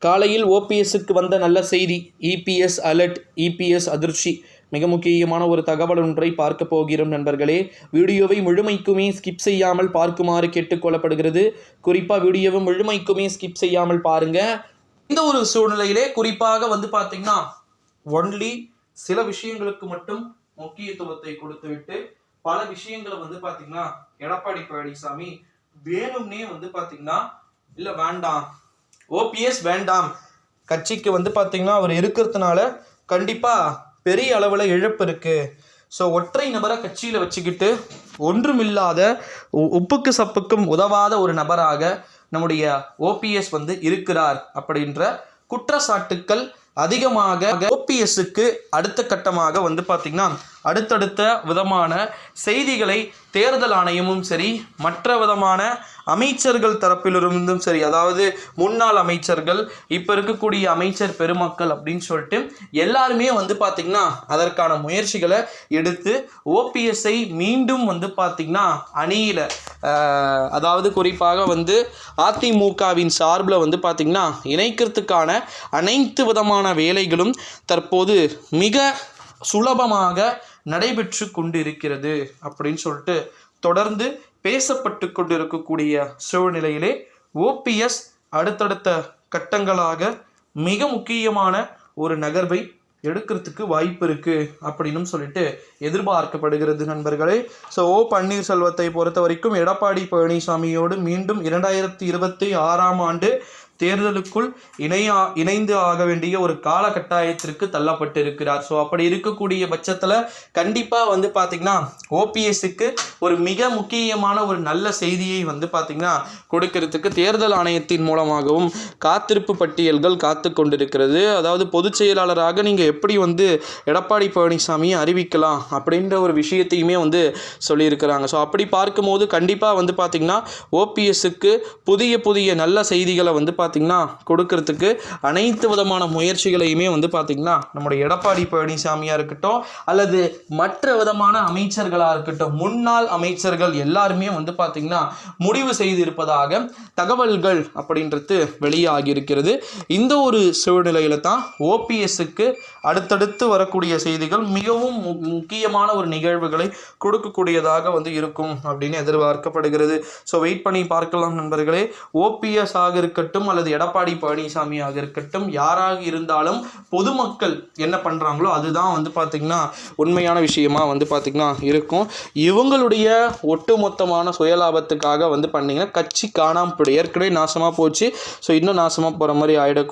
காலையில் ஓபிஎஸ்க்கு வந்த நல்ல செய்தி. இபிஎஸ் அலர்ட், இபிஎஸ் அதிர்ச்சி. மிக முக்கியமான ஒரு தகவல் ஒன்றை பார்க்க போகிறோம் நண்பர்களே. வீடியோவை முழுமைக்குமே ஸ்கிப் செய்யாமல் பார்க்குமாறு கேட்டுக்கொள்ளப்படுகிறது. குறிப்பாக வீடியோவை முழுமைக்குமே ஸ்கிப் செய்யாமல் பாருங்க. இந்த ஒரு சூழ்நிலையிலே குறிப்பாக பார்த்தீங்கன்னா ஒன்லி சில விஷயங்களுக்கு மட்டும் முக்கியத்துவத்தை கொடுத்துவிட்டு பல விஷயங்களை பார்த்தீங்கன்னா எடப்பாடி பழனிசாமி வேணும்னே பார்த்தீங்கன்னா இல்லை வேண்டாம், ஓபிஎஸ் வேண்டாம், கட்சிக்கு பார்த்தீங்கன்னா அவர் இருக்கிறதுனால கண்டிப்பாக பெரிய அளவில் இழப்பு இருக்குது. ஸோ ஒற்றை நபரை கட்சியில் வச்சுக்கிட்டு ஒன்றுமில்லாத உப்புக்கு சப்புக்கும் உதவாத ஒரு நபராக நம்முடைய ஓபிஎஸ் இருக்கிறார் அப்படின்ற குற்றச்சாட்டுக்கள் அதிகமாக ஓபிஎஸ்க்கு அடுத்த கட்டமாக பார்த்தீங்கன்னா அடுத்தடுத்த விதமான செய்திகளை தேர்தல் ஆணையமும் சரி, மற்ற விதமான அமைச்சர்கள் தரப்பிலிருந்தும் சரி, அதாவது முன்னாள் அமைச்சர்கள், இப்போ இருக்கக்கூடிய அமைச்சர் பெருமக்கள் அப்படின்னு சொல்லிட்டு எல்லாருமே பார்த்தீங்கன்னா அதற்கான முயற்சிகளை எடுத்து ஓபிஎஸ்ஐ மீண்டும் பார்த்தீங்கன்னா அணியில், அதாவது குறிப்பாக அதிமுகவின் சார்பில் பார்த்தீங்கன்னா இணைக்கிறதுக்கான அனைத்து விதமான வேலைகளும் தற்போது மிக சுலபமாக நடைபெற்று கொண்டு இருக்கிறது அப்படின்னு சொல்லிட்டு தொடர்ந்து பேசப்பட்டு கொண்டு இருக்கக்கூடிய சூழ்நிலையிலே ஓபிஎஸ் அடுத்தடுத்த கட்டங்களாக மிக முக்கியமான ஒரு நகர்வை எடுக்கிறதுக்கு வாய்ப்பு இருக்கு அப்படின்னு சொல்லிட்டு எதிர்பார்க்கப்படுகிறது நண்பர்களே. ஸோ பன்னீர்செல்வத்தை பொறுத்த வரைக்கும் எடப்பாடி பழனிசாமியோடு மீண்டும் 2026 ஆண்டு தேர்தலுக்குள் இணைந்து ஆக வேண்டிய ஒரு காலகட்டாயத்திற்கு தள்ளப்பட்டு இருக்கிறார். ஸோ அப்படி இருக்கக்கூடிய பட்சத்தில் கண்டிப்பாக பார்த்தீங்கன்னா ஓபிஎஸ்க்கு ஒரு மிக முக்கியமான ஒரு நல்ல செய்தியை பார்த்தீங்கன்னா கொடுக்கறதுக்கு தேர்தல் ஆணையத்தின் மூலமாகவும் காத்திருப்பு பட்டியல்கள் காத்து கொண்டிருக்கிறது. அதாவது பொதுச் செயலாளராக நீங்கள் எப்படி எடப்பாடி பழனிசாமியை அறிவிக்கலாம் அப்படின்ற ஒரு விஷயத்தையுமே சொல்லியிருக்கிறாங்க. ஸோ அப்படி பார்க்கும்போது கண்டிப்பாக பார்த்தீங்கன்னா ஓபிஎஸ்க்கு புதிய நல்ல செய்திகளை பார்த்தீங்கன்னா கொடுக்கறதுக்கு அனைத்து விதமான முயற்சிகளையுமே பார்த்தீங்கன்னா நம்முடைய எடப்பாடி பழனிசாமியாக இருக்கட்டும் அல்லது மற்ற விதமான அமைச்சர்களாக இருக்கட்டும், முன்னாள் அமைச்சர்கள் எல்லாருமே பார்த்தீங்கன்னா முடிவு செய்திருப்பதாக தகவல்கள் அப்படின்றது வெளியாகி இருக்கிறது. இந்த ஒரு சூழ்நிலையில தான் ஓபிஎஸ்க்கு அடுத்தடுத்து வரக்கூடிய செய்திகள் மிகவும் முக்கியமான ஒரு நிகழ்வுகளை கொடுக்கக்கூடியதாக இருக்கும் அப்படின்னு எதிர்பார்க்கப்படுகிறது. ஸோ வெயிட் பண்ணி பார்க்கலாம் நண்பர்களே. ஓபிஎஸ் ஆக இருக்கட்டும் அல்லது எடப்பாடி பழனிசாமியாக இருக்கட்டும், யாராக இருந்தாலும் பொதுமக்கள் என்ன பண்ணுறாங்களோ அதுதான் பார்த்தீங்கன்னா உண்மையான விஷயமா பார்த்தீங்கன்னா இருக்கும். இவங்களுடைய ஒட்டுமொத்தமான சுயலாபத்துக்காக பண்ணீங்கன்னா கட்சி காணாமல் போய்டும். ஏற்கனவே நாசமாக போச்சு. ஸோ இன்னும் நாசமாக போகிற மாதிரி ஆகிடக்கூடாது.